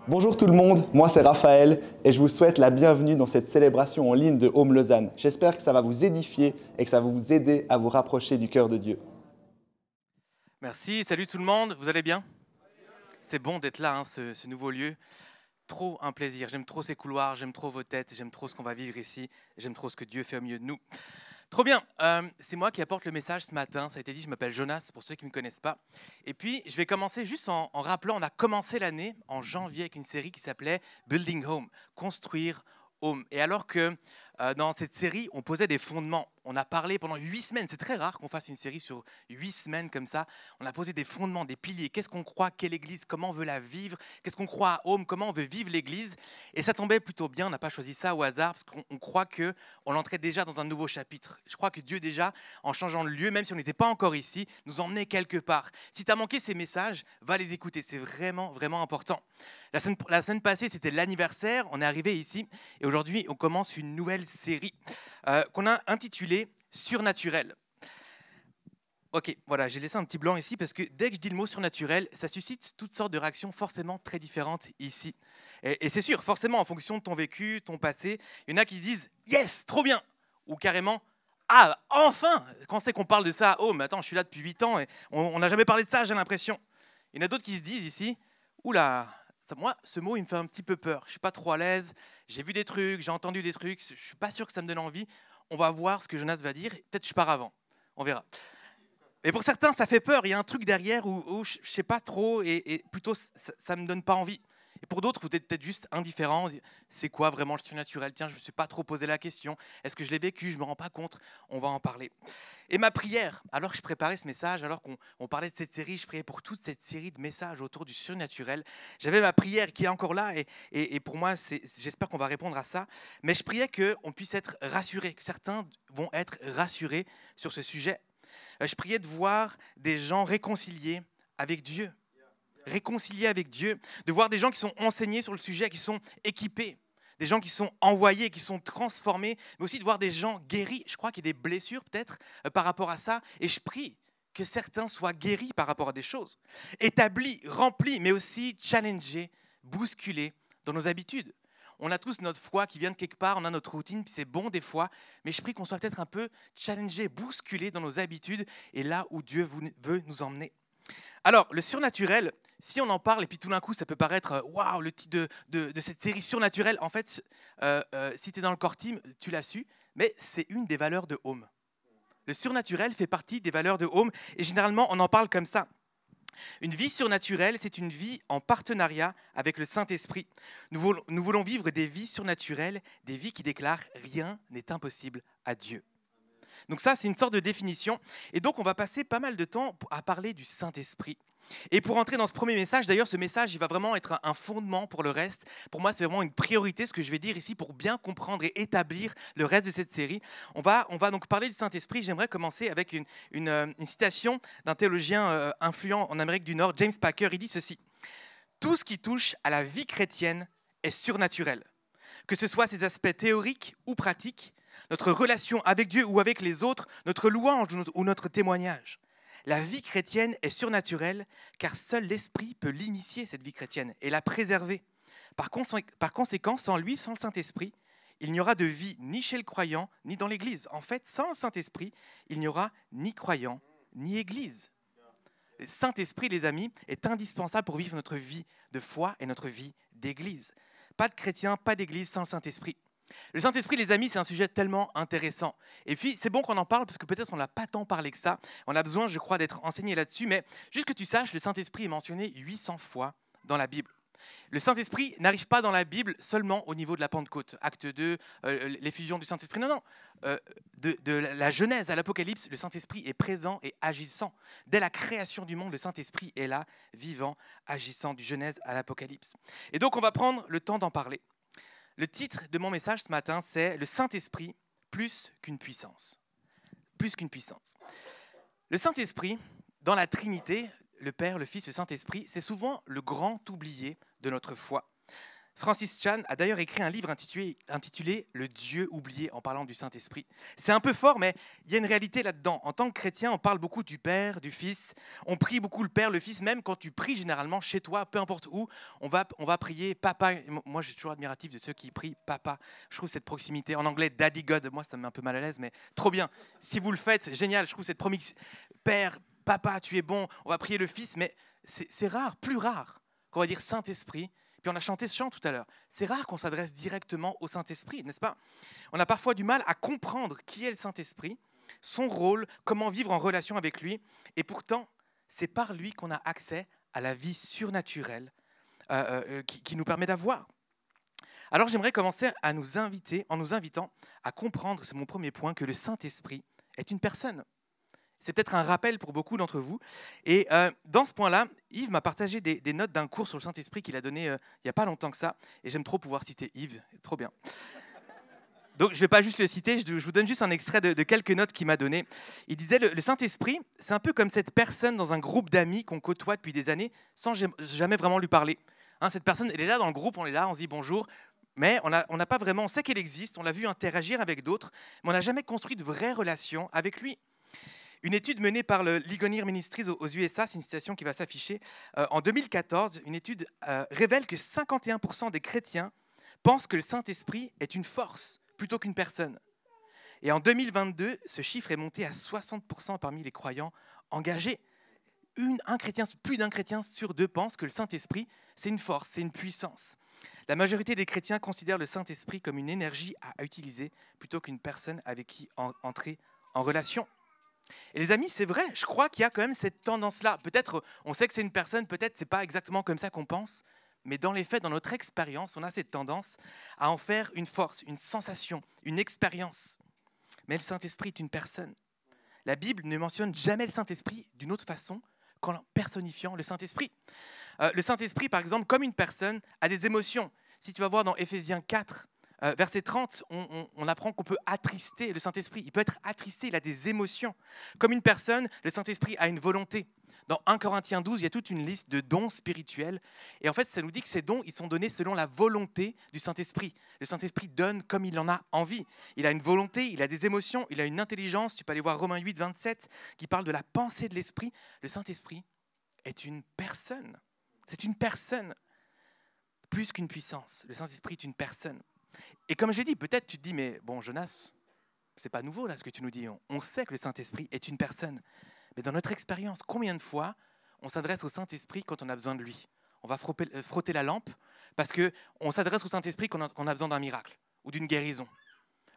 Bonjour tout le monde, moi c'est Raphaël et je vous souhaite la bienvenue dans cette célébration en ligne de Home Lausanne. J'espère que ça va vous édifier et que ça va vous aider à vous rapprocher du cœur de Dieu. Merci, salut tout le monde, vous allez bien? C'est bon d'être là, hein, ce nouveau lieu. Trop un plaisir, j'aime trop ces couloirs, j'aime trop vos têtes, j'aime trop ce qu'on va vivre ici, j'aime trop ce que Dieu fait au milieu de nous. Trop bien, c'est moi qui apporte le message ce matin, ça a été dit, je m'appelle Jonas pour ceux qui ne me connaissent pas. Et puis je vais commencer juste en rappelant, on a commencé l'année en janvier avec une série qui s'appelait Building Home, construire home. Et alors que dans cette série, on posait des fondements. On a parlé pendant 8 semaines. C'est très rare qu'on fasse une série sur 8 semaines comme ça. On a posé des fondements, des piliers. Qu'est-ce qu'on croit qu'est l'Église? Comment on veut la vivre? Qu'est-ce qu'on croit à Home? Comment on veut vivre l'Église? Et ça tombait plutôt bien. On n'a pas choisi ça au hasard parce qu'on croit qu'on entrait déjà dans un nouveau chapitre. Je crois que Dieu déjà, en changeant de lieu, même si on n'était pas encore ici, nous emmenait quelque part. Si tu as manqué ces messages, va les écouter. C'est vraiment, vraiment important. La semaine passée, c'était l'anniversaire. On est arrivé ici et aujourd'hui, on commence une nouvelle série qu'on a intitulée Surnaturel. Ok, voilà, j'ai laissé un petit blanc ici parce que dès que je dis le mot surnaturel, ça suscite toutes sortes de réactions forcément très différentes ici. Et c'est sûr, forcément, en fonction de ton vécu, ton passé, il y en a qui se disent « Yes, trop bien !» ou carrément « Ah, enfin !» Quand c'est qu'on parle de ça, « Oh, mais attends, je suis là depuis 8 ans et on n'a jamais parlé de ça, j'ai l'impression. » Il y en a d'autres qui se disent ici « Oula, moi, ce mot, il me fait un petit peu peur. Je ne suis pas trop à l'aise. J'ai vu des trucs, j'ai entendu des trucs. Je ne suis pas sûr que ça me donne envie. On va voir ce que Jonas va dire. Peut-être je pars avant. On verra. » Mais pour certains, ça fait peur. Il y a un truc derrière où je ne sais pas trop et plutôt, ça ne me donne pas envie. Et pour d'autres, vous êtes peut-être juste indifférents. C'est quoi vraiment le surnaturel? Tiens, je ne me suis pas trop posé la question. Est-ce que je l'ai vécu? Je ne me rends pas compte. On va en parler. Et ma prière, alors que je préparais ce message, alors qu'on parlait de cette série, je priais pour toute cette série de messages autour du surnaturel. J'avais ma prière qui est encore là et pour moi, j'espère qu'on va répondre à ça. Mais je priais qu'on puisse être rassurés, que certains vont être rassurés sur ce sujet. Je priais de voir des gens réconciliés avec Dieu. Réconciliés avec Dieu, de voir des gens qui sont enseignés sur le sujet, qui sont équipés, des gens qui sont envoyés, qui sont transformés, mais aussi de voir des gens guéris. Je crois qu'il y a des blessures peut-être par rapport à ça, et je prie que certains soient guéris par rapport à des choses, établis, remplis, mais aussi challengés, bousculés dans nos habitudes. On a tous notre foi qui vient de quelque part, on a notre routine, puis c'est bon des fois, mais je prie qu'on soit peut-être un peu challengés, bousculés dans nos habitudes et là où Dieu veut nous emmener. Alors, le surnaturel, si on en parle et puis tout d'un coup ça peut paraître waouh, le titre de cette série surnaturelle, en fait, si tu es dans le core team, tu l'as su, mais c'est une des valeurs de Home. Le surnaturel fait partie des valeurs de Home et généralement on en parle comme ça. Une vie surnaturelle, c'est une vie en partenariat avec le Saint-Esprit. Nous voulons vivre des vies surnaturelles, des vies qui déclarent « rien n'est impossible à Dieu ». Donc ça, c'est une sorte de définition. Et donc, on va passer pas mal de temps à parler du Saint-Esprit. Et pour entrer dans ce premier message, d'ailleurs, ce message, il va vraiment être un fondement pour le reste. Pour moi, c'est vraiment une priorité, ce que je vais dire ici, pour bien comprendre et établir le reste de cette série. On va donc parler du Saint-Esprit. J'aimerais commencer avec une citation d'un théologien influent en Amérique du Nord, James Packer. Il dit ceci: « Tout ce qui touche à la vie chrétienne est surnaturel. Que ce soit ses aspects théoriques ou pratiques, notre relation avec Dieu ou avec les autres, notre louange ou notre témoignage. La vie chrétienne est surnaturelle car seul l'Esprit peut l'initier, cette vie chrétienne, et la préserver. Par conséquent, sans lui, sans le Saint-Esprit, il n'y aura de vie ni chez le croyant, ni dans l'Église. En fait, sans le Saint-Esprit, il n'y aura ni croyant, ni Église. Le Saint-Esprit, les amis, est indispensable pour vivre notre vie de foi et notre vie d'Église. Pas de chrétien, pas d'Église sans le Saint-Esprit. Le Saint-Esprit, les amis, c'est un sujet tellement intéressant. Et puis, c'est bon qu'on en parle parce que peut-être on n'a pas tant parlé que ça. On a besoin, je crois, d'être enseigné là-dessus. Mais juste que tu saches, le Saint-Esprit est mentionné 800 fois dans la Bible. Le Saint-Esprit n'arrive pas dans la Bible seulement au niveau de la Pentecôte, acte 2, l'effusion du Saint-Esprit. Non, non. De la Genèse à l'Apocalypse, le Saint-Esprit est présent et agissant. Dès la création du monde, le Saint-Esprit est là, vivant, agissant, du Genèse à l'Apocalypse. Et donc, on va prendre le temps d'en parler. Le titre de mon message ce matin, c'est « Le Saint-Esprit plus qu'une puissance ». Plus qu'une puissance. Le Saint-Esprit, dans la Trinité, le Père, le Fils, le Saint-Esprit, c'est souvent le grand oublié de notre foi. Francis Chan a d'ailleurs écrit un livre intitulé « Le Dieu oublié » en parlant du Saint-Esprit. C'est un peu fort, mais il y a une réalité là-dedans. En tant que chrétien, on parle beaucoup du Père, du Fils. On prie beaucoup le Père, le Fils. Même quand tu pries généralement chez toi, peu importe où, on va prier Papa. Moi, je suis toujours admiratif de ceux qui prient Papa. Je trouve cette proximité. En anglais, Daddy God. Moi, ça me met un peu mal à l'aise, mais trop bien. Si vous le faites, génial. Je trouve cette proximité. Père, Papa, tu es bon. On va prier le Fils, mais c'est rare, plus rare qu'on va dire Saint-Esprit. Puis on a chanté ce chant tout à l'heure. C'est rare qu'on s'adresse directement au Saint-Esprit, n'est-ce pas? On a parfois du mal à comprendre qui est le Saint-Esprit, son rôle, comment vivre en relation avec lui. Et pourtant, c'est par lui qu'on a accès à la vie surnaturelle qui nous permet d'avoir. Alors j'aimerais commencer en nous invitant à comprendre, c'est mon premier point, que le Saint-Esprit est une personne. C'est peut-être un rappel pour beaucoup d'entre vous. Et dans ce point-là, Yves m'a partagé des notes d'un cours sur le Saint-Esprit qu'il a donné il n'y a pas longtemps que ça. Et j'aime trop pouvoir citer Yves, trop bien. Donc je ne vais pas juste le citer, je vous donne juste un extrait de quelques notes qu'il m'a donné. Il disait, le Saint-Esprit, c'est un peu comme cette personne dans un groupe d'amis qu'on côtoie depuis des années sans jamais vraiment lui parler. Hein, cette personne, elle est là dans le groupe, on est là, on se dit bonjour. Mais on n'a pas vraiment, on sait qu'elle existe, on l'a vu interagir avec d'autres, mais on n'a jamais construit de vraies relations avec lui. Une étude menée par le Ligonier Ministries aux USA, c'est une citation qui va s'afficher, en 2014, une étude révèle que 51% des chrétiens pensent que le Saint-Esprit est une force plutôt qu'une personne. Et en 2022, ce chiffre est monté à 60% parmi les croyants engagés. Plus d'un chrétien sur deux pense que le Saint-Esprit, c'est une force, c'est une puissance. La majorité des chrétiens considèrent le Saint-Esprit comme une énergie à utiliser plutôt qu'une personne avec qui entrer en relation. Et les amis, c'est vrai, je crois qu'il y a quand même cette tendance-là. Peut-être, on sait que c'est une personne, peut-être c'est pas exactement comme ça qu'on pense, mais dans les faits, dans notre expérience, on a cette tendance à en faire une force, une sensation, une expérience. Mais le Saint-Esprit est une personne. La Bible ne mentionne jamais le Saint-Esprit d'une autre façon qu'en personnifiant le Saint-Esprit. Le Saint-Esprit, par exemple, comme une personne, a des émotions. Si tu vas voir dans Éphésiens 4, verset 30, on apprend qu'on peut attrister le Saint-Esprit. Il peut être attristé, il a des émotions. Comme une personne, le Saint-Esprit a une volonté. Dans 1 Corinthiens 12, il y a toute une liste de dons spirituels. Et en fait, ça nous dit que ces dons, ils sont donnés selon la volonté du Saint-Esprit. Le Saint-Esprit donne comme il en a envie. Il a une volonté, il a des émotions, il a une intelligence. Tu peux aller voir Romains 8, 27, qui parle de la pensée de l'Esprit. Le Saint-Esprit est une personne. C'est une personne, plus qu'une puissance. Le Saint-Esprit est une personne. Et comme j'ai dit, peut-être tu te dis, mais bon, Jonas, c'est pas nouveau là ce que tu nous dis. On sait que le Saint-Esprit est une personne. Mais dans notre expérience, combien de fois on s'adresse au Saint-Esprit quand on a besoin de lui? On va frotter la lampe parce qu'on s'adresse au Saint-Esprit quand on a besoin d'un miracle ou d'une guérison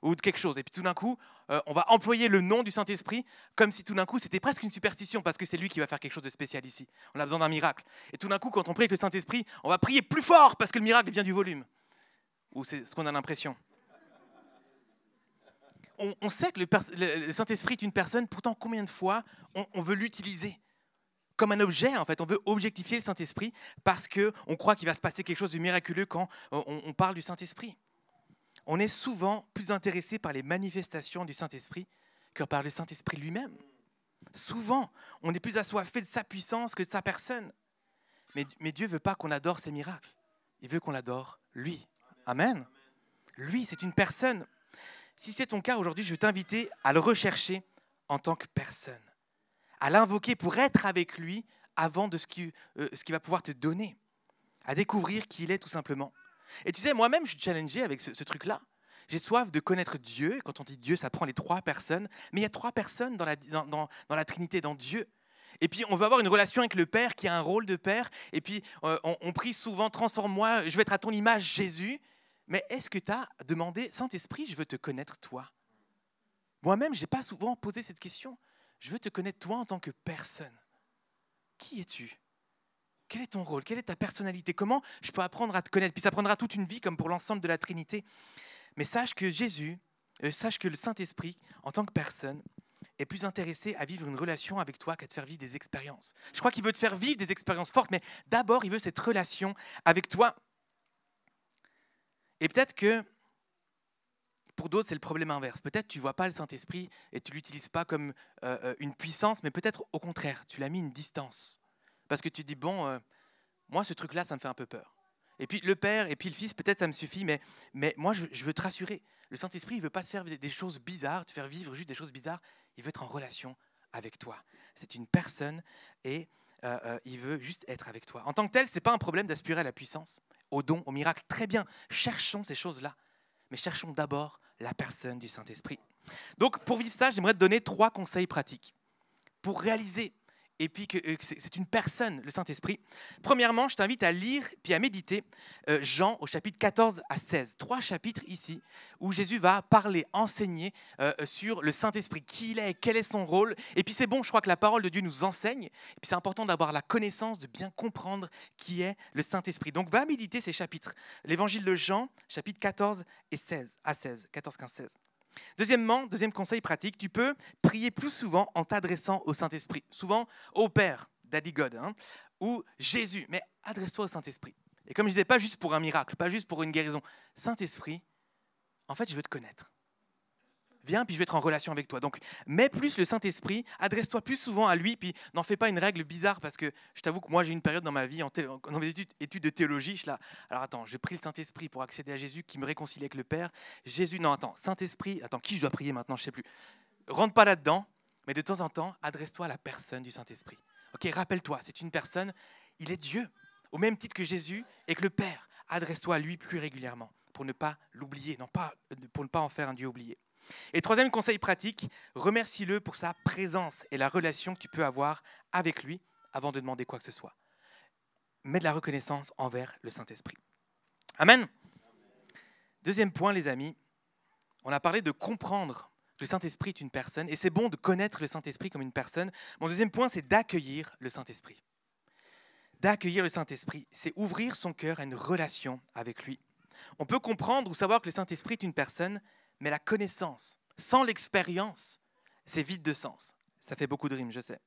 ou de quelque chose. Et puis tout d'un coup, on va employer le nom du Saint-Esprit comme si tout d'un coup, c'était presque une superstition parce que c'est lui qui va faire quelque chose de spécial ici. On a besoin d'un miracle. Et tout d'un coup, quand on prie avec le Saint-Esprit, on va prier plus fort parce que le miracle vient du volume. Ou c'est ce qu'on a l'impression. On sait que le Saint-Esprit est une personne, pourtant combien de fois on veut l'utiliser comme un objet, en fait. On veut objectifier le Saint-Esprit parce qu'on croit qu'il va se passer quelque chose de miraculeux quand on parle du Saint-Esprit. On est souvent plus intéressé par les manifestations du Saint-Esprit que par le Saint-Esprit lui-même. Souvent, on est plus assoiffé de sa puissance que de sa personne. Mais Dieu ne veut pas qu'on adore ses miracles. Il veut qu'on l'adore lui. Amen. Lui, c'est une personne. Si c'est ton cas aujourd'hui, je vais t'inviter à le rechercher en tant que personne, à l'invoquer pour être avec lui avant de ce qu'il va pouvoir te donner, à découvrir qui il est tout simplement. Et tu sais, moi-même, je suis challengé avec ce truc-là. J'ai soif de connaître Dieu. Quand on dit Dieu, ça prend les trois personnes. Mais il y a trois personnes dans la Trinité, dans Dieu. Et puis, on veut avoir une relation avec le Père qui a un rôle de Père. Et puis, on prie souvent, transforme-moi, je veux être à ton image, Jésus. Mais est-ce que tu as demandé, Saint-Esprit, je veux te connaître toi? Moi-même, je n'ai pas souvent posé cette question. Je veux te connaître toi en tant que personne. Qui es-tu? Quel est ton rôle? Quelle est ta personnalité? Comment je peux apprendre à te connaître? Puis ça prendra toute une vie comme pour l'ensemble de la Trinité. Mais sache que sache que le Saint-Esprit, en tant que personne, est plus intéressé à vivre une relation avec toi qu'à te faire vivre des expériences. Je crois qu'il veut te faire vivre des expériences fortes, mais d'abord, il veut cette relation avec toi. Et peut-être que pour d'autres, c'est le problème inverse. Peut-être que tu ne vois pas le Saint-Esprit et tu ne l'utilises pas comme une puissance, mais peut-être au contraire, tu l'as mis une distance. Parce que tu te dis, bon, moi, ce truc-là, ça me fait un peu peur. Et puis le Père et puis le Fils, peut-être ça me suffit, mais moi je veux te rassurer. Le Saint-Esprit, il ne veut pas te faire des choses bizarres, te faire vivre juste des choses bizarres. Il veut être en relation avec toi. C'est une personne et il veut juste être avec toi. En tant que tel, ce n'est pas un problème d'aspirer à la puissance, au don, au miracle. Très bien, cherchons ces choses-là. Mais cherchons d'abord la personne du Saint-Esprit. Donc pour vivre ça, j'aimerais te donner 3 conseils pratiques pour réaliser et puis que c'est une personne, le Saint-Esprit. Premièrement, je t'invite à lire puis à méditer Jean au chapitre 14 à 16. 3 chapitres ici où Jésus va parler, enseigner sur le Saint-Esprit, qui il est, quel est son rôle. Et puis c'est bon, je crois que la parole de Dieu nous enseigne. Et puis c'est important d'avoir la connaissance, de bien comprendre qui est le Saint-Esprit. Donc va méditer ces chapitres. L'évangile de Jean, chapitre 14 et 16 à 16, 14, 15, 16. Deuxièmement, deuxième conseil pratique, tu peux prier plus souvent en t'adressant au Saint-Esprit. Souvent au Père, Daddy God, ou Jésus, mais adresse-toi au Saint-Esprit. Et comme je disais, pas juste pour un miracle, pas juste pour une guérison. Saint-Esprit, en fait, je veux te connaître. Viens, puis je vais être en relation avec toi. Donc, mets plus le Saint-Esprit, adresse-toi plus souvent à lui, puis n'en fais pas une règle bizarre, parce que je t'avoue que moi, j'ai une période dans ma vie, dans mes études de théologie, je suis là, alors attends, je prie le Saint-Esprit pour accéder à Jésus, qui me réconcilie avec le Père. Jésus, non, attends, Saint-Esprit, attends, qui je dois prier maintenant, je ne sais plus. Rentre pas là-dedans, mais de temps en temps, adresse-toi à la personne du Saint-Esprit. Ok, rappelle-toi, c'est une personne, il est Dieu, au même titre que Jésus et que le Père. Adresse-toi à lui plus régulièrement, pour ne pas l'oublier, pour ne pas en faire un Dieu oublié. Et troisième conseil pratique, remercie-le pour sa présence et la relation que tu peux avoir avec lui avant de demander quoi que ce soit. Mets de la reconnaissance envers le Saint-Esprit. Amen. Deuxième point, les amis, on a parlé de comprendre que le Saint-Esprit est une personne, et c'est bon de connaître le Saint-Esprit comme une personne. Mon deuxième point, c'est d'accueillir le Saint-Esprit. D'accueillir le Saint-Esprit, c'est ouvrir son cœur à une relation avec lui. On peut comprendre ou savoir que le Saint-Esprit est une personne, mais la connaissance, sans l'expérience, c'est vide de sens. Ça fait beaucoup de rimes, je sais.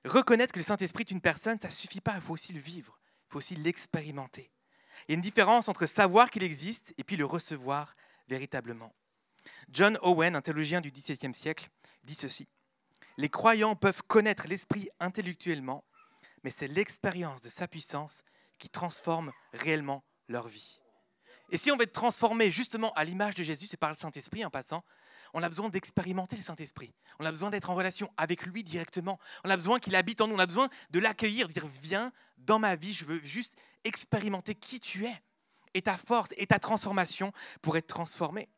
Reconnaître que le Saint-Esprit est une personne, ça ne suffit pas, il faut aussi le vivre, il faut aussi l'expérimenter. Il y a une différence entre savoir qu'il existe et puis le recevoir véritablement. John Owen, un théologien du XVIIe siècle, dit ceci. Les croyants peuvent connaître l'Esprit intellectuellement, mais c'est l'expérience de sa puissance qui transforme réellement leur vie. Et si on veut être transformé justement à l'image de Jésus, c'est par le Saint-Esprit en passant, on a besoin d'expérimenter le Saint-Esprit. On a besoin d'être en relation avec lui directement. On a besoin qu'il habite en nous. On a besoin de l'accueillir, de dire viens dans ma vie, je veux juste expérimenter qui tu es et ta force et ta transformation pour être transformé.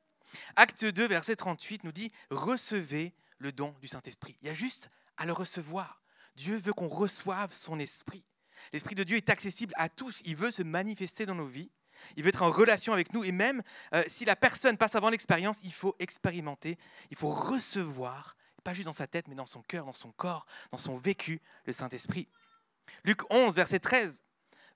Acte 2, verset 38 nous dit recevez le don du Saint-Esprit. Il y a juste à le recevoir. Dieu veut qu'on reçoive son esprit. L'Esprit de Dieu est accessible à tous. Il veut se manifester dans nos vies. Il veut être en relation avec nous. Et même si la personne passe avant l'expérience, il faut expérimenter. Il faut recevoir, pas juste dans sa tête, mais dans son cœur, dans son corps, dans son vécu, le Saint-Esprit. Luc 11, verset 13.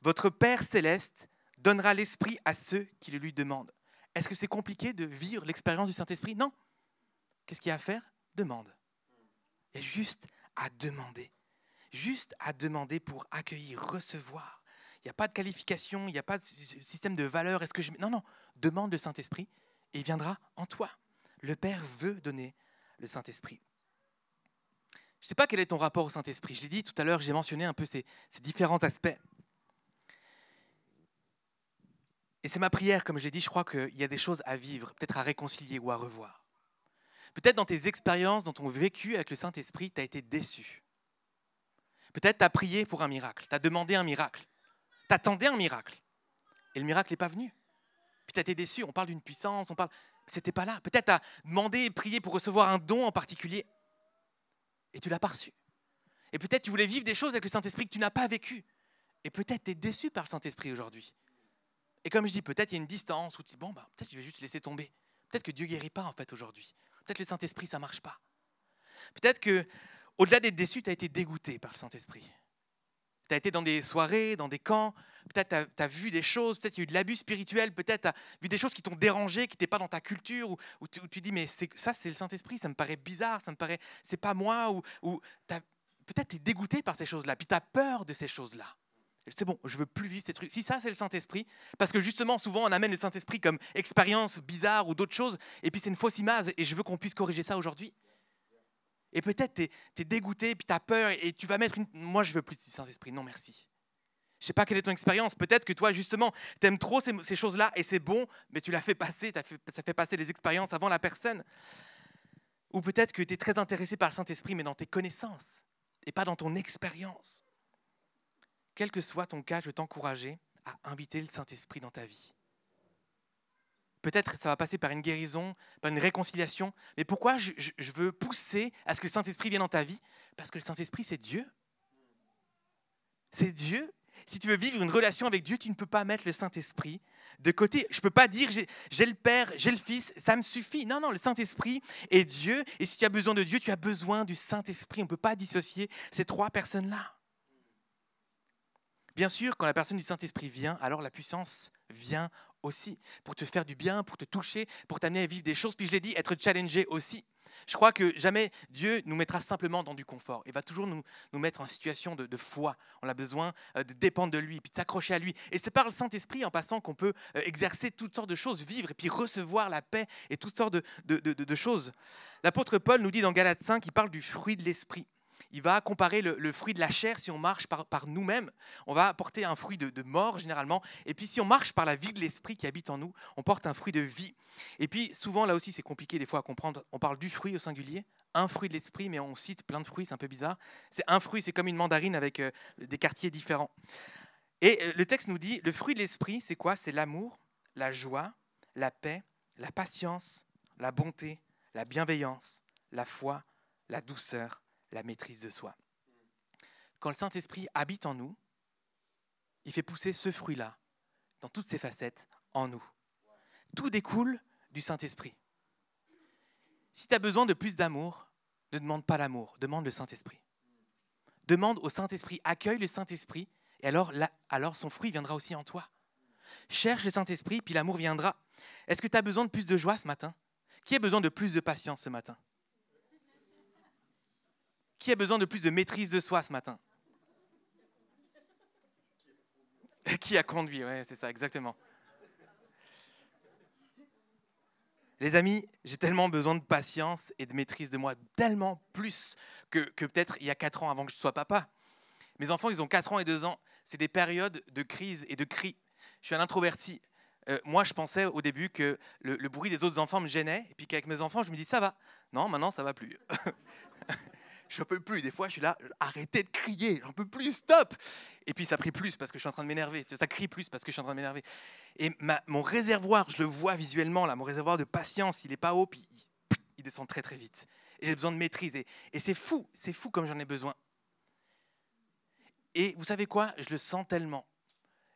Votre Père céleste donnera l'Esprit à ceux qui le lui demandent. Est-ce que c'est compliqué de vivre l'expérience du Saint-Esprit? Non. Qu'est-ce qu'il y a à faire? Demande. Il y a juste à demander. Juste à demander pour accueillir, recevoir. Il n'y a pas de qualification, il n'y a pas de système de valeur. Est-ce que je... Non, demande le Saint-Esprit et il viendra en toi. Le Père veut donner le Saint-Esprit. Je ne sais pas quel est ton rapport au Saint-Esprit. Je l'ai dit tout à l'heure, j'ai mentionné un peu ces différents aspects. Et c'est ma prière, comme je l'ai dit, je crois qu'il y a des choses à vivre, peut-être à réconcilier ou à revoir. Peut-être dans tes expériences, dans ton vécu avec le Saint-Esprit, tu as été déçu. Peut-être tu as prié pour un miracle, tu as demandé un miracle, tu attendais un miracle, et le miracle n'est pas venu. Puis tu as été déçu, on parle d'une puissance, c'était pas là. Peut-être tu as demandé et prié pour recevoir un don en particulier, et tu ne l'as pas reçu. Et peut-être tu voulais vivre des choses avec le Saint-Esprit que tu n'as pas vécues. Et peut-être tu es déçu par le Saint-Esprit aujourd'hui. Et comme je dis, peut-être il y a une distance où tu dis, peut-être je vais juste laisser tomber. Peut-être que Dieu ne guérit pas en fait aujourd'hui. Peut-être le Saint-Esprit, ça ne marche pas. Peut-être qu'au-delà d'être déçu, tu as été dégoûté par le Saint-Esprit. Tu as été dans des soirées, dans des camps, peut-être tu as vu des choses, peut-être il y a eu de l'abus spirituel, peut-être tu as vu des choses qui t'ont dérangé, qui n'étaient pas dans ta culture, où tu dis, mais ça c'est le Saint-Esprit, ça me paraît bizarre, c'est pas moi, ou peut-être tu es dégoûté par ces choses-là, puis tu as peur de ces choses-là. C'est bon, je ne veux plus vivre ces trucs. Si ça, c'est le Saint-Esprit, parce que justement, souvent, on amène le Saint-Esprit comme expérience bizarre ou d'autres choses, et puis c'est une fausse image, et je veux qu'on puisse corriger ça aujourd'hui. Et peut-être tu es dégoûté, puis tu as peur, et tu vas mettre moi, je ne veux plus du Saint-Esprit. Non, merci. Je ne sais pas quelle est ton expérience. Peut-être que toi, justement, tu aimes trop ces choses-là et c'est bon, mais tu l'as fait passer, ça fait passer les expériences avant la personne. Ou peut-être que tu es très intéressé par le Saint-Esprit, mais dans tes connaissances et pas dans ton expérience. Quel que soit ton cas, je veux t'encourager à inviter le Saint-Esprit dans ta vie. Peut-être ça va passer par une guérison, par une réconciliation. Mais pourquoi je veux pousser à ce que le Saint-Esprit vienne dans ta vie? Parce que le Saint-Esprit, c'est Dieu. C'est Dieu. Si tu veux vivre une relation avec Dieu, tu ne peux pas mettre le Saint-Esprit de côté. Je ne peux pas dire j'ai le Père, j'ai le Fils, ça me suffit. Non, non, le Saint-Esprit est Dieu. Et si tu as besoin de Dieu, tu as besoin du Saint-Esprit. On ne peut pas dissocier ces trois personnes-là. Bien sûr, quand la personne du Saint-Esprit vient, alors la puissance vient aussi pour te faire du bien, pour te toucher, pour t'amener à vivre des choses. Puis je l'ai dit, être challengé aussi. Je crois que jamais Dieu nous mettra simplement dans du confort. Il va toujours nous mettre en situation de foi. On a besoin de dépendre de lui, puis de s'accrocher à lui. Et c'est par le Saint-Esprit, en passant, qu'on peut exercer toutes sortes de choses, vivre et puis recevoir la paix et toutes sortes de choses. L'apôtre Paul nous dit dans Galates 5, il parle du fruit de l'Esprit. Il va comparer le fruit de la chair. Si on marche par nous-mêmes, on va porter un fruit de mort généralement. Et puis si on marche par la vie de l'esprit qui habite en nous, on porte un fruit de vie. Et puis souvent, là aussi, c'est compliqué des fois à comprendre. On parle du fruit au singulier, un fruit de l'esprit, mais on cite plein de fruits, c'est un peu bizarre. C'est un fruit, c'est comme une mandarine avec des quartiers différents. Et le texte nous dit, le fruit de l'esprit, c'est quoi? C'est l'amour, la joie, la paix, la patience, la bonté, la bienveillance, la foi, la douceur, la maîtrise de soi. Quand le Saint-Esprit habite en nous, il fait pousser ce fruit-là, dans toutes ses facettes, en nous. Tout découle du Saint-Esprit. Si tu as besoin de plus d'amour, ne demande pas l'amour, demande le Saint-Esprit. Demande au Saint-Esprit, accueille le Saint-Esprit, et alors son fruit viendra aussi en toi. Cherche le Saint-Esprit, puis l'amour viendra. Est-ce que tu as besoin de plus de joie ce matin? Qui a besoin de plus de patience ce matin? Qui a besoin de plus de maîtrise de soi ce matin? Qui a conduit? Oui, c'est ça, exactement. Les amis, j'ai tellement besoin de patience et de maîtrise de moi, tellement plus que peut-être il y a 4 ans avant que je sois papa. Mes enfants, ils ont 4 ans et 2 ans. C'est des périodes de crise et de cris. Je suis un introverti. Moi, je pensais au début que le bruit des autres enfants me gênait, et puis qu'avec mes enfants, je me dis ça va. Non, maintenant, ça va plus. Je peux plus. Des fois, je suis là, arrêtez de crier, j'en peux plus, stop. Et puis ça crie plus parce que je suis en train de m'énerver. Ça crie plus parce que je suis en train de m'énerver. Et mon réservoir, je le vois visuellement là, mon réservoir de patience, il n'est pas haut, puis il descend très très vite. Et j'ai besoin de maîtrise. Et c'est fou comme j'en ai besoin. Et vous savez quoi? Je le sens tellement.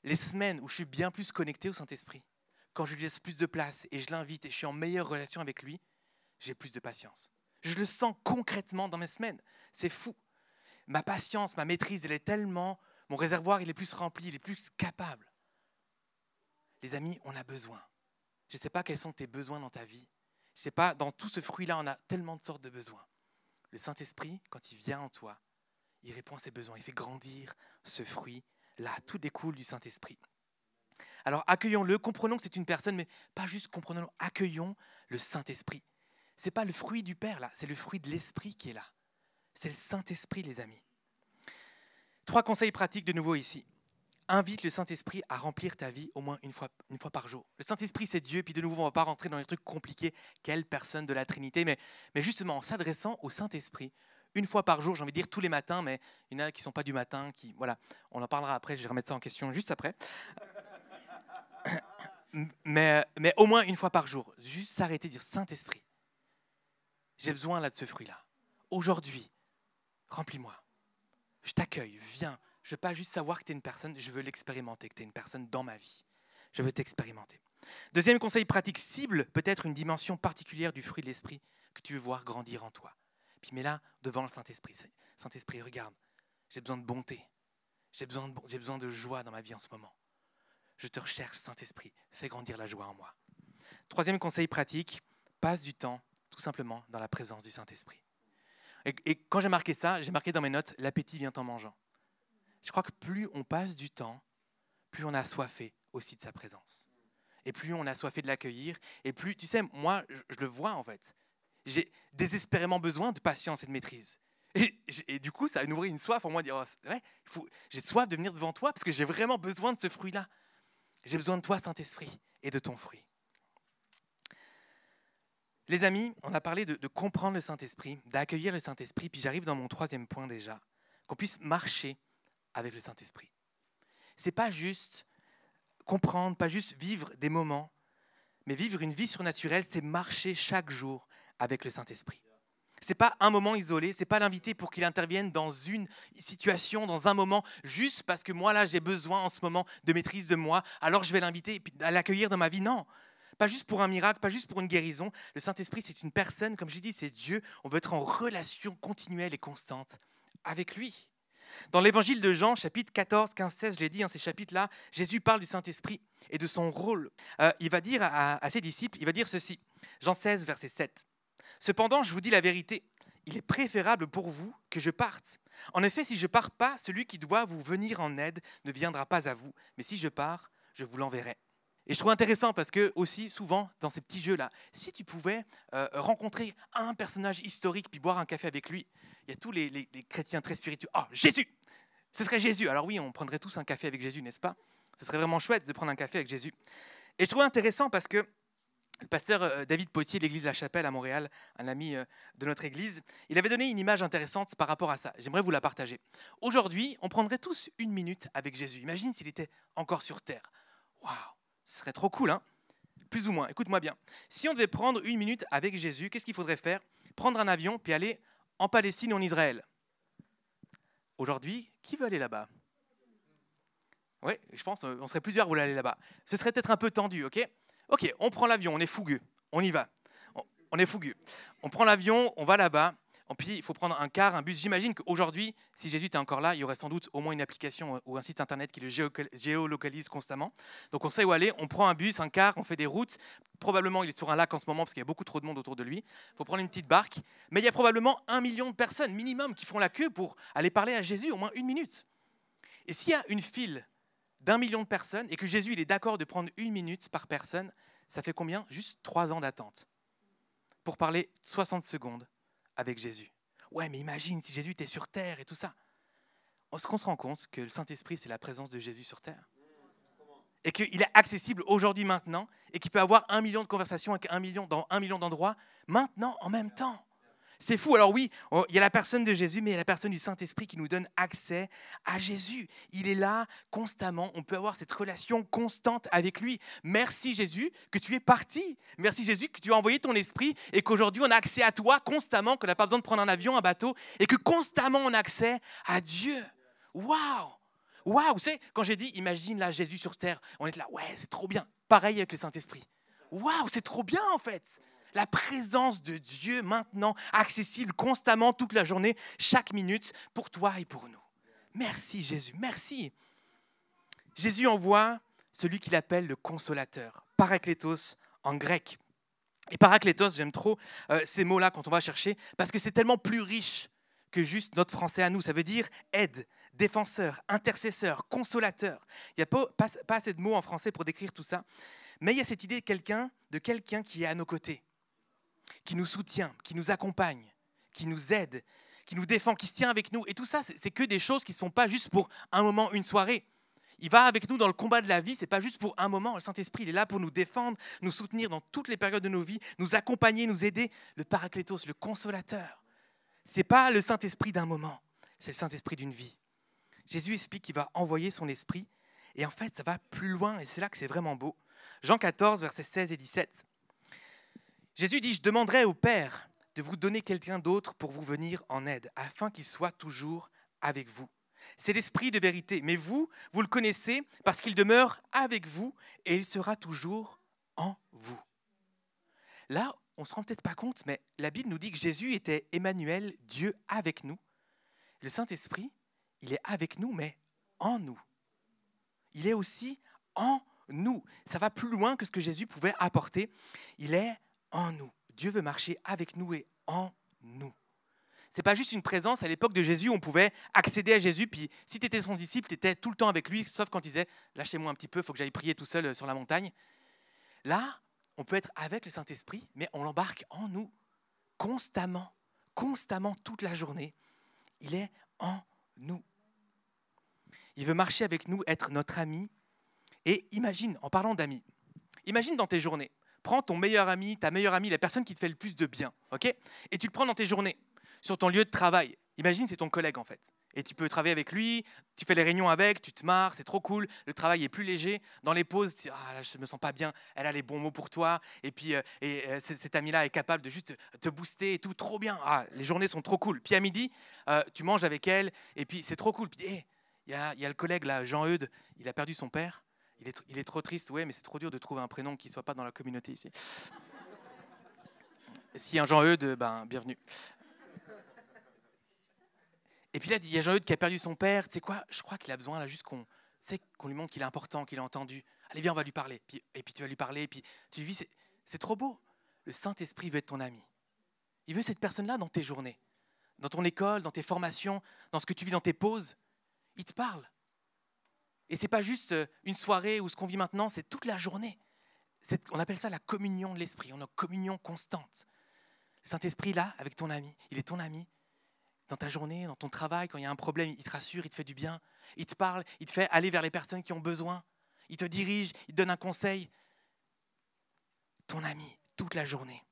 Les semaines où je suis bien plus connecté au Saint-Esprit, quand je lui laisse plus de place et je l'invite et je suis en meilleure relation avec lui, j'ai plus de patience. Je le sens concrètement dans mes semaines. C'est fou. Ma patience, ma maîtrise, elle est tellement... Mon réservoir, il est plus rempli, il est plus capable. Les amis, on a besoin. Je ne sais pas quels sont tes besoins dans ta vie. Je ne sais pas, dans tout ce fruit-là, on a tellement de sortes de besoins. Le Saint-Esprit, quand il vient en toi, il répond à ses besoins. Il fait grandir ce fruit-là. Tout découle du Saint-Esprit. Alors accueillons-le, comprenons que c'est une personne, mais pas juste comprenons-le, accueillons le Saint-Esprit. Ce n'est pas le fruit du Père, là, c'est le fruit de l'Esprit qui est là. C'est le Saint-Esprit, les amis. 3 conseils pratiques de nouveau ici. Invite le Saint-Esprit à remplir ta vie au moins une fois par jour. Le Saint-Esprit, c'est Dieu, puis de nouveau, on ne va pas rentrer dans les trucs compliqués, quelle personne de la Trinité, mais justement, en s'adressant au Saint-Esprit, une fois par jour, j'ai envie de dire tous les matins, mais il y en a qui ne sont pas du matin, voilà, on en parlera après, je vais remettre ça en question juste après. Mais au moins une fois par jour, juste s'arrêter et dire Saint-Esprit, j'ai besoin là de ce fruit-là. Aujourd'hui, remplis-moi. Je t'accueille, viens. Je ne veux pas juste savoir que tu es une personne, je veux l'expérimenter, que tu es une personne dans ma vie. Je veux t'expérimenter. Deuxième conseil pratique, cible peut-être une dimension particulière du fruit de l'esprit que tu veux voir grandir en toi. Puis mets-la devant le Saint-Esprit. Saint-Esprit, regarde, j'ai besoin de bonté. J'ai besoin de joie dans ma vie en ce moment. Je te recherche, Saint-Esprit. Fais grandir la joie en moi. Troisième conseil pratique, passe du temps tout simplement dans la présence du Saint-Esprit. Et quand j'ai marqué ça, j'ai marqué dans mes notes, l'appétit vient en mangeant. Je crois que plus on passe du temps, plus on a assoiffé aussi de sa présence. Et plus on a assoiffé de l'accueillir, et plus, tu sais, moi, je le vois en fait. J'ai désespérément besoin de patience et de maîtrise. Et Et du coup, ça a nourri une soif en moi, de dire, oh, c'est vrai, j'ai soif de venir devant toi parce que j'ai vraiment besoin de ce fruit-là. J'ai besoin de toi, Saint-Esprit, et de ton fruit. Les amis, on a parlé de comprendre le Saint-Esprit, d'accueillir le Saint-Esprit, puis j'arrive dans mon troisième point déjà, qu'on puisse marcher avec le Saint-Esprit. C'est pas juste comprendre, pas juste vivre des moments, mais vivre une vie surnaturelle, c'est marcher chaque jour avec le Saint-Esprit. C'est pas un moment isolé, c'est pas l'inviter pour qu'il intervienne dans une situation, dans un moment, juste parce que moi là j'ai besoin en ce moment de maîtrise de moi, alors je vais l'inviter et puis à l'accueillir dans ma vie. Non, pas juste pour un miracle, pas juste pour une guérison. Le Saint-Esprit, c'est une personne, comme je l'ai dit, c'est Dieu. On veut être en relation continuelle et constante avec lui. Dans l'évangile de Jean, chapitre 14, 15, 16, je l'ai dit, ces chapitres-là, Jésus parle du Saint-Esprit et de son rôle. Il va dire à ses disciples, il va dire ceci, Jean 16, verset 7. « Cependant, je vous dis la vérité, il est préférable pour vous que je parte. En effet, si je ne pars pas, celui qui doit vous venir en aide ne viendra pas à vous. Mais si je pars, je vous l'enverrai. » Et je trouve intéressant parce que aussi souvent dans ces petits jeux-là, si tu pouvais rencontrer un personnage historique puis boire un café avec lui, il y a tous les chrétiens très spiritueux. « Ah, Jésus ! Ce serait Jésus !» Alors oui, on prendrait tous un café avec Jésus, n'est-ce pas? Ce serait vraiment chouette de prendre un café avec Jésus. Et je trouve intéressant parce que le pasteur David Potier de l'église La Chapelle à Montréal, un ami de notre église, il avait donné une image intéressante par rapport à ça. J'aimerais vous la partager. Aujourd'hui, on prendrait tous une minute avec Jésus. Imagine s'il était encore sur terre. Waouh, ce serait trop cool, hein? Plus ou moins, écoute-moi bien. Si on devait prendre une minute avec Jésus, qu'est-ce qu'il faudrait faire? Prendre un avion puis aller en Palestine ou en Israël. Aujourd'hui, qui veut aller là-bas? Oui, je pense qu'on serait plusieurs à vouloir aller là-bas. Ce serait peut-être un peu tendu, ok? Ok, on prend l'avion, on est fougueux, on y va. On est fougueux. On prend l'avion, on va là-bas. Puis il faut prendre un car, un bus. J'imagine qu'aujourd'hui, si Jésus était encore là, il y aurait sans doute au moins une application ou un site internet qui le géolocalise constamment. Donc on sait où aller, on prend un bus, un car, on fait des routes. Probablement il est sur un lac en ce moment parce qu'il y a beaucoup trop de monde autour de lui. Il faut prendre une petite barque. Mais il y a probablement 1 million de personnes minimum qui font la queue pour aller parler à Jésus au moins une minute. Et s'il y a une file d'1 million de personnes et que Jésus il est d'accord de prendre 1 minute par personne, ça fait combien? Juste 3 ans d'attente pour parler 60 secondes avec Jésus. Ouais, mais imagine si Jésus était sur terre et tout ça. Est-ce qu'on se rend compte que le Saint-Esprit, c'est la présence de Jésus sur terre? Et qu'il est accessible aujourd'hui, maintenant, et qu'il peut avoir 1 million de conversations avec 1 million, dans 1 million d'endroits, maintenant, en même temps. C'est fou. Alors oui, il y a la personne de Jésus, mais il y a la personne du Saint-Esprit qui nous donne accès à Jésus. Il est là constamment. On peut avoir cette relation constante avec lui. Merci Jésus que tu es parti. Merci Jésus que tu as envoyé ton esprit et qu'aujourd'hui on a accès à toi constamment, qu'on n'a pas besoin de prendre un avion, un bateau, et que constamment on a accès à Dieu. Waouh! Waouh! Vous savez, quand j'ai dit, imagine là Jésus sur terre, on est là, ouais, c'est trop bien. Pareil avec le Saint-Esprit. Waouh, c'est trop bien en fait. La présence de Dieu maintenant, accessible constamment toute la journée, chaque minute, pour toi et pour nous. Merci Jésus, merci. Jésus envoie celui qu'il appelle le consolateur, paraklétos en grec. Et paraklétos, j'aime trop ces mots-là quand on va chercher, parce que c'est tellement plus riche que juste notre français à nous. Ça veut dire aide, défenseur, intercesseur, consolateur. Il n'y a pas assez de mots en français pour décrire tout ça, mais il y a cette idée de quelqu'un qui est à nos côtés, qui nous soutient, qui nous accompagne, qui nous aide, qui nous défend, qui se tient avec nous. Et tout ça, c'est que des choses qui ne sont pas juste pour un moment, une soirée. Il va avec nous dans le combat de la vie, ce n'est pas juste pour un moment. Le Saint-Esprit, il est là pour nous défendre, nous soutenir dans toutes les périodes de nos vies, nous accompagner, nous aider. Le Paraklétos, le consolateur. Ce n'est pas le Saint-Esprit d'un moment, c'est le Saint-Esprit d'une vie. Jésus explique qu'il va envoyer son esprit. Et en fait, ça va plus loin, et c'est là que c'est vraiment beau. Jean 14, versets 16 et 17. Jésus dit, « Je demanderai au Père de vous donner quelqu'un d'autre pour vous venir en aide, afin qu'il soit toujours avec vous. C'est l'Esprit de vérité, mais vous le connaissez parce qu'il demeure avec vous et il sera toujours en vous. » Là, on ne se rend peut-être pas compte, mais la Bible nous dit que Jésus était Emmanuel, Dieu avec nous. Le Saint-Esprit, il est avec nous, mais en nous. Il est aussi en nous. Ça va plus loin que ce que Jésus pouvait apporter. Il est en nous. Dieu veut marcher avec nous et en nous. Ce n'est pas juste une présence. À l'époque de Jésus, on pouvait accéder à Jésus, puis si tu étais son disciple, tu étais tout le temps avec lui, sauf quand il disait « Lâchez-moi un petit peu, il faut que j'aille prier tout seul sur la montagne ». Là, on peut être avec le Saint-Esprit, mais on l'embarque en nous constamment, toute la journée. il est en nous. Il veut marcher avec nous, être notre ami. Et imagine, en parlant d'amis, imagine dans tes journées, prends ton meilleur ami, ta meilleure amie, la personne qui te fait le plus de bien, ok ? Et tu le prends dans tes journées, sur ton lieu de travail. Imagine, c'est ton collègue en fait. Et tu peux travailler avec lui, tu fais les réunions avec, tu te marres, c'est trop cool, le travail est plus léger. Dans les pauses, tu dis, ah, là, je me sens pas bien, elle a les bons mots pour toi. Et puis, cet ami-là est capable de juste te booster et tout, trop bien. Ah, les journées sont trop cool. Puis à midi, tu manges avec elle, et puis c'est trop cool. Puis, hey, il y a le collègue là, Jean-Eudes, il a perdu son père. Il est trop triste, ouais, mais c'est trop dur de trouver un prénom qui ne soit pas dans la communauté ici. S'il y a un Jean-Eudes, ben, bienvenue. Et puis là, il y a Jean-Eudes qui a perdu son père. Tu sais quoi ? Je crois qu'il a besoin là juste qu'on lui montre qu'il est important, qu'il est entendu. Allez, viens, on va lui parler. Et puis tu vas lui parler. Et puis tu vis, c'est trop beau. Le Saint-Esprit veut être ton ami. Il veut cette personne-là dans tes journées, dans ton école, dans tes formations, dans ce que tu vis dans tes pauses. Il te parle. Et ce n'est pas juste une soirée ou ce qu'on vit maintenant, c'est toute la journée. On appelle ça la communion de l'Esprit. On a une communion constante. Le Saint-Esprit, là, avec ton ami, il est ton ami. Dans ta journée, dans ton travail, quand il y a un problème, il te rassure, il te fait du bien. Il te parle, il te fait aller vers les personnes qui ont besoin. Il te dirige, il te donne un conseil. Ton ami, toute la journée.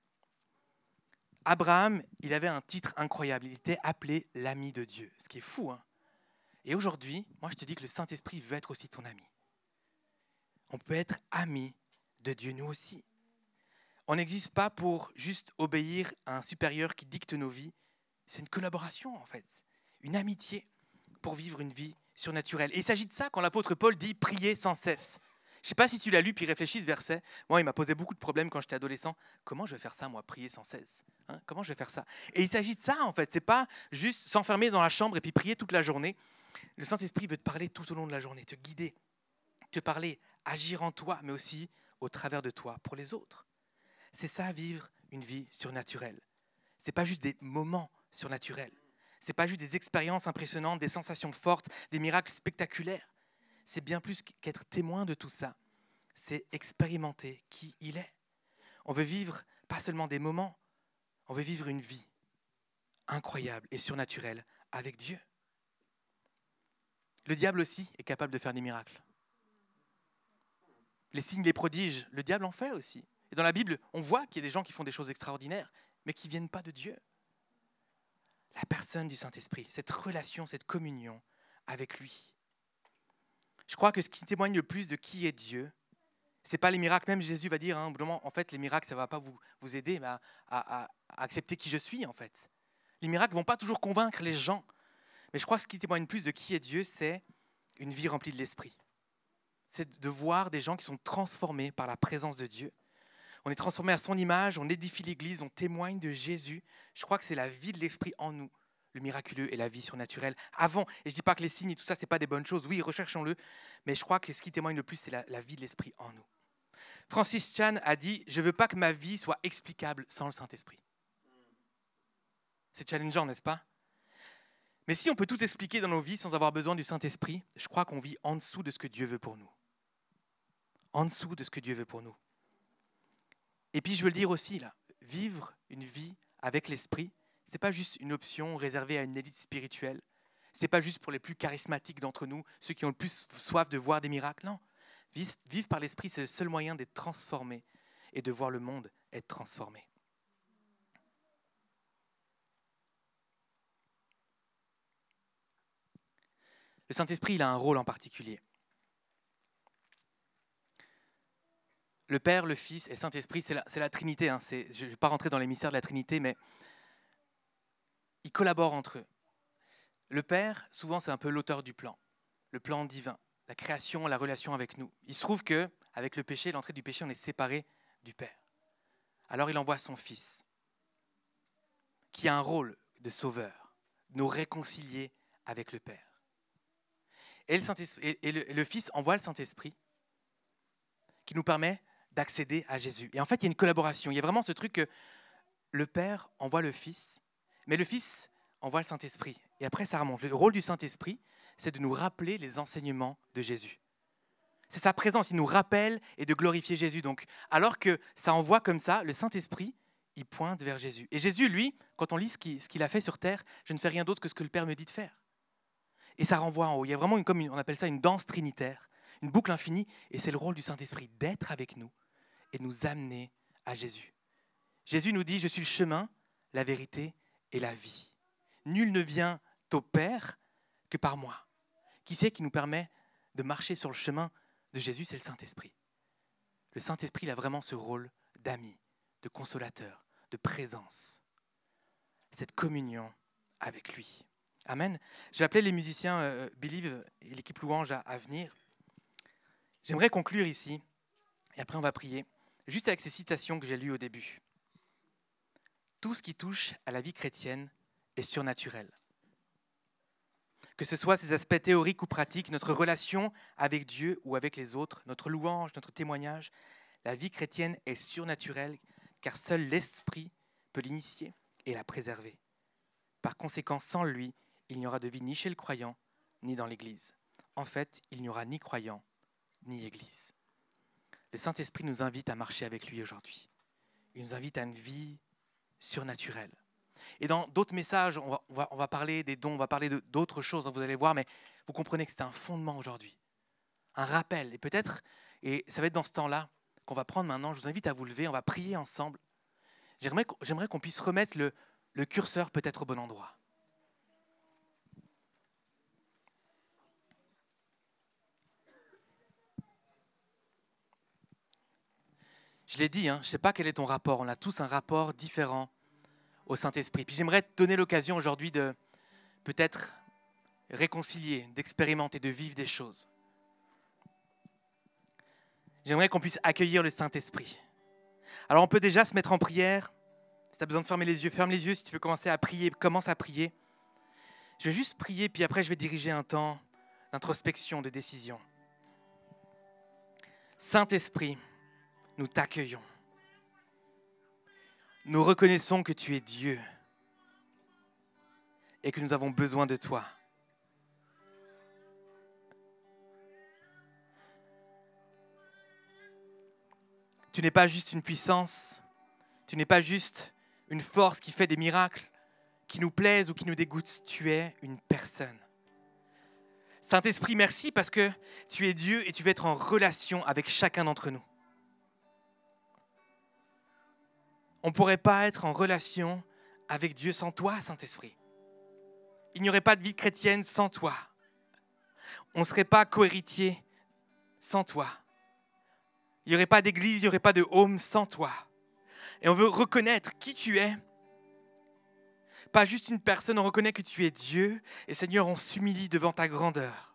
Abraham, il avait un titre incroyable. Il était appelé l'ami de Dieu. Ce qui est fou, hein ? Et aujourd'hui, moi je te dis que le Saint-Esprit veut être aussi ton ami. On peut être ami de Dieu, nous aussi. On n'existe pas pour juste obéir à un supérieur qui dicte nos vies. C'est une collaboration en fait, une amitié pour vivre une vie surnaturelle. Et il s'agit de ça quand l'apôtre Paul dit « prier sans cesse ». Je ne sais pas si tu l'as lu puis réfléchis ce verset. Moi, il m'a posé beaucoup de problèmes quand j'étais adolescent. Comment je vais faire ça, moi, prier sans cesse, hein ? Comment je vais faire ça ? Et il s'agit de ça en fait, ce n'est pas juste s'enfermer dans la chambre et puis prier toute la journée. Le Saint-Esprit veut te parler tout au long de la journée, te guider, te parler, agir en toi, mais aussi au travers de toi pour les autres. C'est ça, vivre une vie surnaturelle. Ce n'est pas juste des moments surnaturels. Ce n'est pas juste des expériences impressionnantes, des sensations fortes, des miracles spectaculaires. C'est bien plus qu'être témoin de tout ça. C'est expérimenter qui il est. On veut vivre pas seulement des moments, on veut vivre une vie incroyable et surnaturelle avec Dieu. Le diable aussi est capable de faire des miracles. Les signes, les prodiges, le diable en fait aussi. Et dans la Bible, on voit qu'il y a des gens qui font des choses extraordinaires, mais qui ne viennent pas de Dieu. La personne du Saint-Esprit, cette relation, cette communion avec lui. Je crois que ce qui témoigne le plus de qui est Dieu, ce n'est pas les miracles. Même Jésus va dire, hein, en fait, les miracles, ça ne va pas vous aider à accepter qui je suis, en fait. Les miracles ne vont pas toujours convaincre les gens. Mais je crois que ce qui témoigne plus de qui est Dieu, c'est une vie remplie de l'Esprit. C'est de voir des gens qui sont transformés par la présence de Dieu. On est transformés à son image, on édifie l'Église, on témoigne de Jésus. Je crois que c'est la vie de l'Esprit en nous, le miraculeux et la vie surnaturelle. Avant, et je ne dis pas que les signes et tout ça, ce n'est pas des bonnes choses. Oui, recherchons-le. Mais je crois que ce qui témoigne le plus, c'est la vie de l'Esprit en nous. Francis Chan a dit « Je ne veux pas que ma vie soit explicable sans le Saint-Esprit ». C'est challengeant, n'est-ce pas ? Mais si on peut tout expliquer dans nos vies sans avoir besoin du Saint-Esprit, je crois qu'on vit en dessous de ce que Dieu veut pour nous. En dessous de ce que Dieu veut pour nous. Et puis je veux le dire aussi, là, vivre une vie avec l'Esprit, ce n'est pas juste une option réservée à une élite spirituelle. Ce n'est pas juste pour les plus charismatiques d'entre nous, ceux qui ont le plus soif de voir des miracles. Non, vivre par l'Esprit, c'est le seul moyen d'être transformé et de voir le monde être transformé. Le Saint-Esprit, il a un rôle en particulier. Le Père, le Fils et le Saint-Esprit, c'est la Trinité. Hein. Je ne vais pas rentrer dans les mystères de la Trinité, mais ils collaborent entre eux. Le Père, souvent, c'est un peu l'auteur du plan, le plan divin, la création, la relation avec nous. Il se trouve qu'avec le péché, l'entrée du péché, on est séparé du Père. Alors il envoie son Fils, qui a un rôle de sauveur, de nous réconcilier avec le Père. Et le Fils envoie le Saint-Esprit, qui nous permet d'accéder à Jésus. Et en fait, il y a une collaboration. Il y a vraiment ce truc que le Père envoie le Fils, mais le Fils envoie le Saint-Esprit. Et après, ça remonte. Le rôle du Saint-Esprit, c'est de nous rappeler les enseignements de Jésus. C'est sa présence, il nous rappelle et de glorifier Jésus. Donc, alors que ça envoie comme ça, le Saint-Esprit, il pointe vers Jésus. Et Jésus, lui, quand on lit ce qu'il a fait sur terre, je ne fais rien d'autre que ce que le Père me dit de faire. Et ça renvoie en haut. Il y a vraiment, on appelle ça une danse trinitaire, une boucle infinie. Et c'est le rôle du Saint-Esprit d'être avec nous et de nous amener à Jésus. Jésus nous dit, je suis le chemin, la vérité et la vie. Nul ne vient au Père que par moi. Qui c'est qui nous permet de marcher sur le chemin de Jésus? C'est le Saint-Esprit. Le Saint-Esprit, il a vraiment ce rôle d'ami, de consolateur, de présence. Cette communion avec lui. Amen. Je vais appeler les musiciens Believe et l'équipe louange à venir. J'aimerais conclure ici, et après on va prier, juste avec ces citations que j'ai lues au début. Tout ce qui touche à la vie chrétienne est surnaturel. Que ce soit ses aspects théoriques ou pratiques, notre relation avec Dieu ou avec les autres, notre louange, notre témoignage, la vie chrétienne est surnaturelle car seul l'Esprit peut l'initier et la préserver. Par conséquent, sans lui, il n'y aura de vie ni chez le croyant, ni dans l'Église. En fait, il n'y aura ni croyant, ni Église. Le Saint-Esprit nous invite à marcher avec lui aujourd'hui. Il nous invite à une vie surnaturelle. Et dans d'autres messages, on va parler des dons, on va parler d'autres choses, vous allez voir, mais vous comprenez que c'est un fondement aujourd'hui, un rappel. Et peut-être, et ça va être dans ce temps-là qu'on va prendre maintenant, je vous invite à vous lever, on va prier ensemble. J'aimerais qu'on puisse remettre le curseur peut-être au bon endroit. Je l'ai dit, je ne sais pas quel est ton rapport, on a tous un rapport différent au Saint-Esprit. Puis j'aimerais te donner l'occasion aujourd'hui de peut-être réconcilier, d'expérimenter, de vivre des choses. J'aimerais qu'on puisse accueillir le Saint-Esprit. Alors on peut déjà se mettre en prière. Si tu as besoin de fermer les yeux, ferme les yeux. Si tu veux commencer à prier, commence à prier. Je vais juste prier, puis après je vais diriger un temps d'introspection, de décision. Saint-Esprit, nous t'accueillons. Nous reconnaissons que tu es Dieu et que nous avons besoin de toi. Tu n'es pas juste une puissance, tu n'es pas juste une force qui fait des miracles, qui nous plaisent ou qui nous dégoûtent. Tu es une personne. Saint-Esprit, merci parce que tu es Dieu et tu veux être en relation avec chacun d'entre nous. On ne pourrait pas être en relation avec Dieu sans toi, Saint-Esprit. Il n'y aurait pas de vie chrétienne sans toi. On ne serait pas cohéritier sans toi. Il n'y aurait pas d'église, il n'y aurait pas de home sans toi. Et on veut reconnaître qui tu es. Pas juste une personne, on reconnaît que tu es Dieu. Et Seigneur, on s'humilie devant ta grandeur.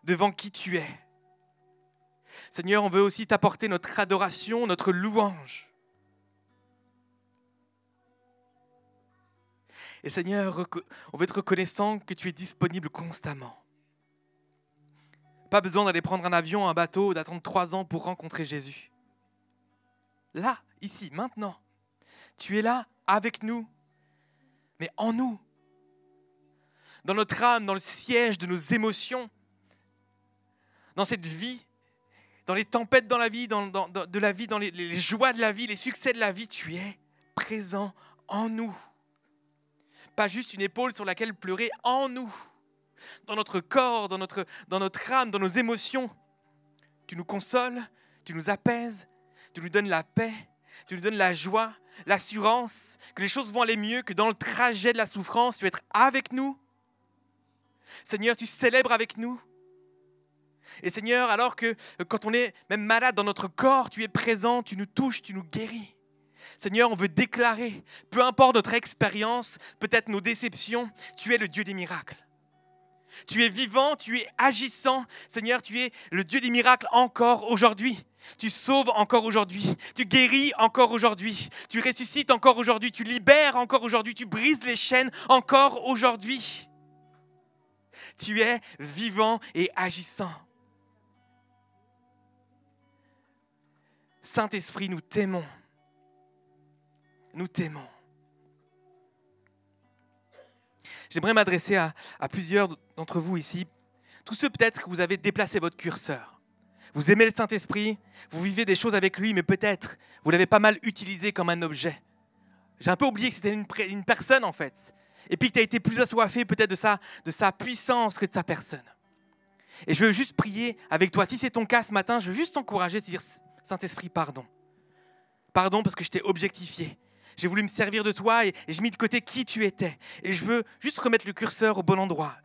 Devant qui tu es. Seigneur, on veut aussi t'apporter notre adoration, notre louange. Et Seigneur, on veut être reconnaissant que tu es disponible constamment. Pas besoin d'aller prendre un avion, un bateau, d'attendre 3 ans pour rencontrer Jésus. Là, ici, maintenant, tu es là avec nous, mais en nous. Dans notre âme, dans le siège de nos émotions, dans cette vie, dans les tempêtes dans la vie, de la vie, dans les joies de la vie, les succès de la vie, tu es présent en nous. Pas juste une épaule sur laquelle pleurer, en nous, dans notre corps, dans notre âme, dans nos émotions. Tu nous consoles, tu nous apaises, tu nous donnes la paix, tu nous donnes la joie, l'assurance que les choses vont aller mieux, que dans le trajet de la souffrance, tu vas être avec nous. Seigneur, tu célèbres avec nous. Et Seigneur, alors que quand on est même malade dans notre corps, tu es présent, tu nous touches, tu nous guéris. Seigneur, on veut déclarer, peu importe notre expérience, peut-être nos déceptions, tu es le Dieu des miracles. Tu es vivant, tu es agissant. Seigneur, tu es le Dieu des miracles encore aujourd'hui. Tu sauves encore aujourd'hui. Tu guéris encore aujourd'hui. Tu ressuscites encore aujourd'hui. Tu libères encore aujourd'hui. Tu brises les chaînes encore aujourd'hui. Tu es vivant et agissant. Saint-Esprit, nous t'aimons. Nous t'aimons. J'aimerais m'adresser à plusieurs d'entre vous ici. Tous ceux peut-être que vous avez déplacé votre curseur. Vous aimez le Saint-Esprit, vous vivez des choses avec lui, mais peut-être vous l'avez pas mal utilisé comme un objet. J'ai un peu oublié que c'était une personne en fait. Et puis que tu as été plus assoiffé peut-être de sa puissance que de sa personne. Et je veux juste prier avec toi. Si c'est ton cas ce matin, je veux juste t'encourager, te dire Saint-Esprit, pardon. Pardon parce que je t'ai objectifié. J'ai voulu me servir de toi et j'ai mis de côté qui tu étais. Et je veux juste remettre le curseur au bon endroit.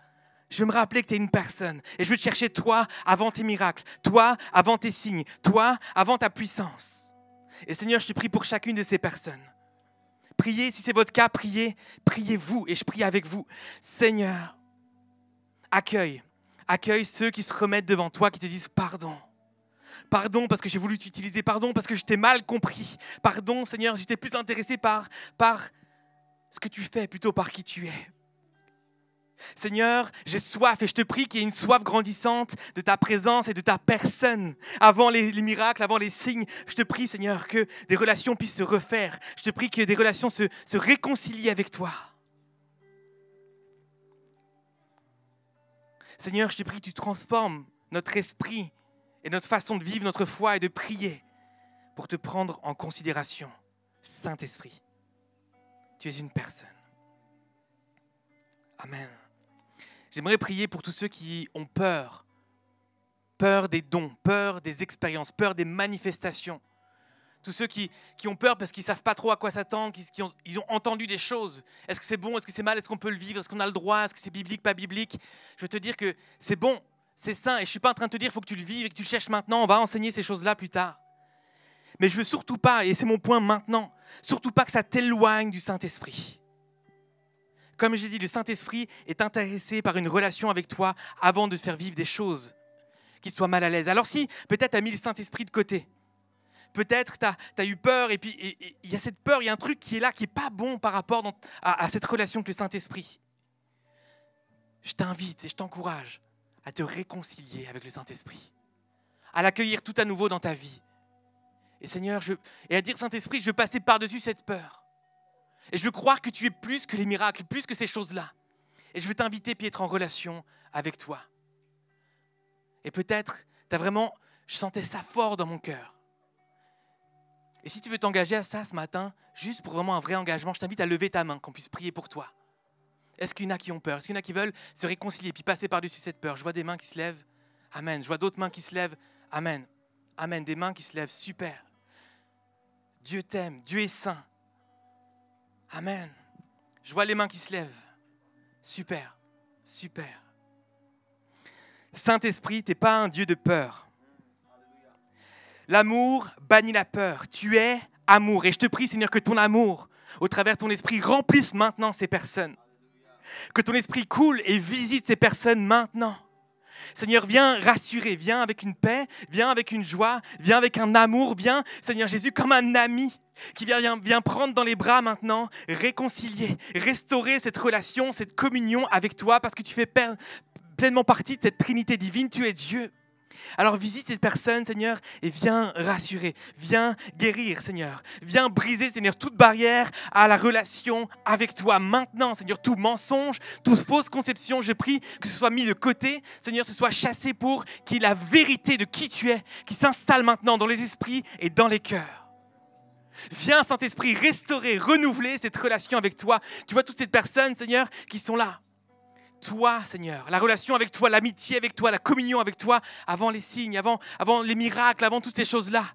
Je veux me rappeler que tu es une personne. Et je veux te chercher toi avant tes miracles, toi avant tes signes, toi avant ta puissance. Et Seigneur, je te prie pour chacune de ces personnes. Priez, si c'est votre cas, priez-vous et je prie avec vous. Seigneur, accueille ceux qui se remettent devant toi, qui te disent pardon. Pardon parce que j'ai voulu t'utiliser, pardon parce que je t'ai mal compris. Pardon Seigneur, j'étais plus intéressé par ce que tu fais plutôt par qui tu es. Seigneur, j'ai soif et je te prie qu'il y ait une soif grandissante de ta présence et de ta personne. Avant les miracles, avant les signes, je te prie Seigneur que des relations puissent se refaire. Je te prie que des relations se réconcilient avec toi. Seigneur, je te prie que tu transformes notre esprit et notre façon de vivre notre foi et de prier pour te prendre en considération. Saint-Esprit, tu es une personne. Amen. J'aimerais prier pour tous ceux qui ont peur. Peur des dons, peur des expériences, peur des manifestations. Tous ceux qui ont peur parce qu'ils ne savent pas trop à quoi s'attendre, ils ont entendu des choses. Est-ce que c'est bon, est-ce que c'est mal, est-ce qu'on peut le vivre, est-ce qu'on a le droit, est-ce que c'est biblique, pas biblique? Je veux te dire que c'est bon, c'est sain. Et je ne suis pas en train de te dire qu'il faut que tu le vives et que tu le cherches maintenant. On va enseigner ces choses-là plus tard. Mais je veux surtout pas, et c'est mon point maintenant, surtout pas que ça t'éloigne du Saint-Esprit. Comme j'ai dit, le Saint-Esprit est intéressé par une relation avec toi avant de te faire vivre des choses qui te soient mal à l'aise. Alors si, peut-être tu as mis le Saint-Esprit de côté. Peut-être tu as eu peur et puis il y a cette peur, il y a un truc qui est là, qui n'est pas bon par rapport à cette relation avec le Saint-Esprit. Je t'invite et je t'encourage à te réconcilier avec le Saint-Esprit, à l'accueillir tout à nouveau dans ta vie. Et Seigneur, et à dire Saint-Esprit, je veux passer par-dessus cette peur. Et je veux croire que tu es plus que les miracles, plus que ces choses-là. Et je veux t'inviter puis être en relation avec toi. Et peut-être, je sentais ça fort dans mon cœur. Et si tu veux t'engager à ça ce matin, juste pour vraiment un vrai engagement, je t'invite à lever ta main, qu'on puisse prier pour toi. Est-ce qu'il y en a qui ont peur? Est-ce qu'il y en a qui veulent se réconcilier puis passer par-dessus cette peur? Je vois des mains qui se lèvent. Amen. Je vois d'autres mains qui se lèvent. Amen. Amen. Des mains qui se lèvent. Super. Dieu t'aime. Dieu est saint. Amen. Je vois les mains qui se lèvent. Super. Super. Saint-Esprit, tu n'es pas un Dieu de peur. L'amour bannit la peur. Tu es amour. Et je te prie, Seigneur, que ton amour, au travers de ton esprit, remplisse maintenant ces personnes. Que ton esprit coule et visite ces personnes maintenant. Seigneur, viens rassurer, viens avec une paix, viens avec une joie, viens avec un amour, viens, Seigneur Jésus, comme un ami qui vient prendre dans les bras maintenant, réconcilier, restaurer cette relation, cette communion avec toi, parce que tu fais pleinement partie de cette Trinité divine, tu es Dieu. Alors visite cette personne, Seigneur, et viens rassurer, viens guérir, Seigneur. Viens briser, Seigneur, toute barrière à la relation avec toi. Maintenant, Seigneur, tout mensonge, toute fausse conception, je prie que ce soit mis de côté, Seigneur, ce soit chassé pour qu'il y ait la vérité de qui tu es, qui s'installe maintenant dans les esprits et dans les cœurs. Viens, Saint-Esprit, restaurer, renouveler cette relation avec toi. Tu vois toutes ces personnes, Seigneur, qui sont là. Toi, Seigneur, la relation avec toi, l'amitié avec toi, la communion avec toi, avant les signes, avant les miracles, avant toutes ces choses-là.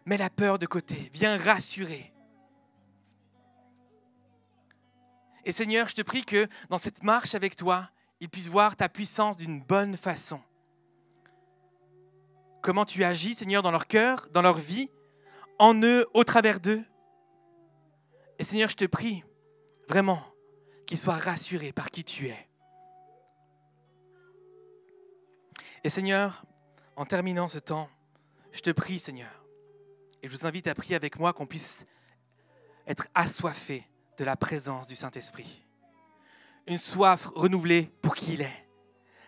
Mets la peur de côté, viens rassurer. Et Seigneur, je te prie que dans cette marche avec toi, ils puissent voir ta puissance d'une bonne façon. Comment tu agis, Seigneur, dans leur cœur, dans leur vie, en eux, au travers d'eux. Et Seigneur, je te prie vraiment qu'ils soient rassurés par qui tu es. Et Seigneur, en terminant ce temps, je te prie, Seigneur, et je vous invite à prier avec moi qu'on puisse être assoiffés de la présence du Saint-Esprit. Une soif renouvelée pour qui il est.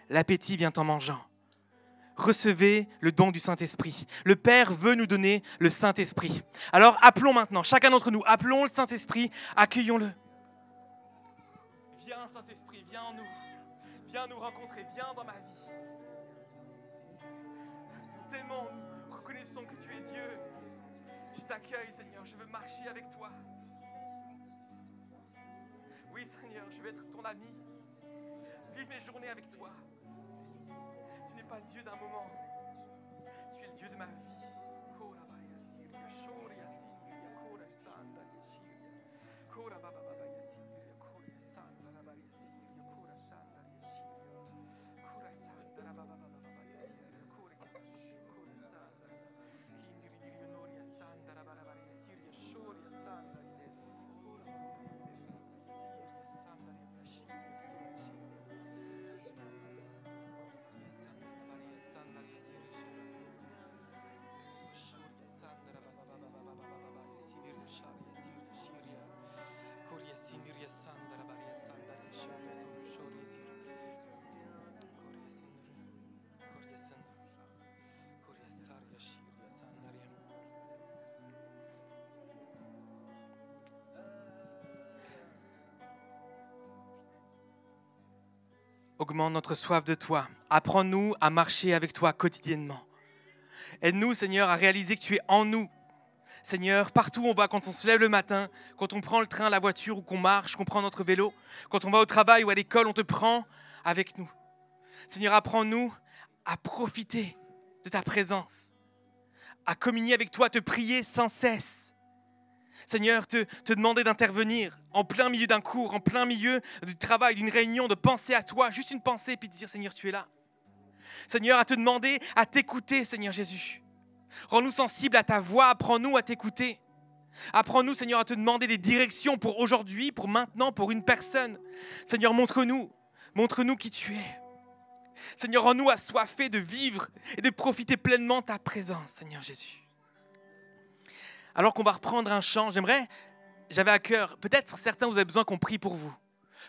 L'appétit vient en mangeant. Recevez le don du Saint-Esprit. Le Père veut nous donner le Saint-Esprit. Alors appelons maintenant, chacun d'entre nous, appelons le Saint-Esprit, accueillons-le. Viens Saint-Esprit, viens en nous. Viens nous rencontrer, viens dans ma vie. t'aimons, nous reconnaissons que tu es Dieu. Je t'accueille, Seigneur, je veux marcher avec toi. Oui, Seigneur, je veux être ton ami. Vivre mes journées avec toi. Tu n'es pas le Dieu d'un moment. Tu es le Dieu de ma vie. Augmente notre soif de toi. Apprends-nous à marcher avec toi quotidiennement. Aide-nous, Seigneur, à réaliser que tu es en nous. Seigneur, partout où on va, quand on se lève le matin, quand on prend le train, la voiture ou qu'on marche, qu'on prend notre vélo, quand on va au travail ou à l'école, on te prend avec nous. Seigneur, apprends-nous à profiter de ta présence, à communier avec toi, te prier sans cesse. Seigneur, te demander d'intervenir en plein milieu d'un cours, en plein milieu du travail, d'une réunion, de penser à toi, juste une pensée, puis de dire, Seigneur, tu es là. Seigneur, à te demander, à t'écouter, Seigneur Jésus. Rends-nous sensibles à ta voix, apprends-nous à t'écouter. Apprends-nous, Seigneur, à te demander des directions pour aujourd'hui, pour maintenant, pour une personne. Seigneur, montre-nous qui tu es. Seigneur, rends-nous assoiffés de vivre et de profiter pleinement de ta présence, Seigneur Jésus. Alors qu'on va reprendre un chant, j'avais à cœur, peut-être certains vous avez besoin qu'on prie pour vous,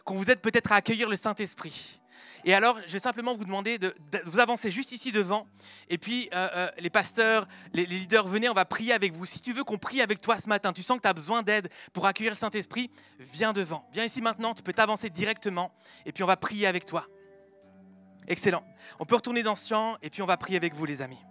qu'on vous aide peut-être à accueillir le Saint-Esprit. Et alors, je vais simplement vous demander de vous avancer juste ici devant. Et puis, les pasteurs, les leaders, venez, on va prier avec vous. Si tu veux qu'on prie avec toi ce matin, tu sens que tu as besoin d'aide pour accueillir le Saint-Esprit, viens devant. Viens ici maintenant, tu peux t'avancer directement. Et puis, on va prier avec toi. Excellent. On peut retourner dans ce chant et puis on va prier avec vous, les amis.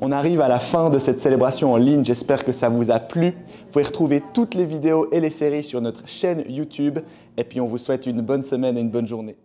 On arrive à la fin de cette célébration en ligne, j'espère que ça vous a plu. Vous pouvez retrouver toutes les vidéos et les séries sur notre chaîne YouTube. Et puis on vous souhaite une bonne semaine et une bonne journée.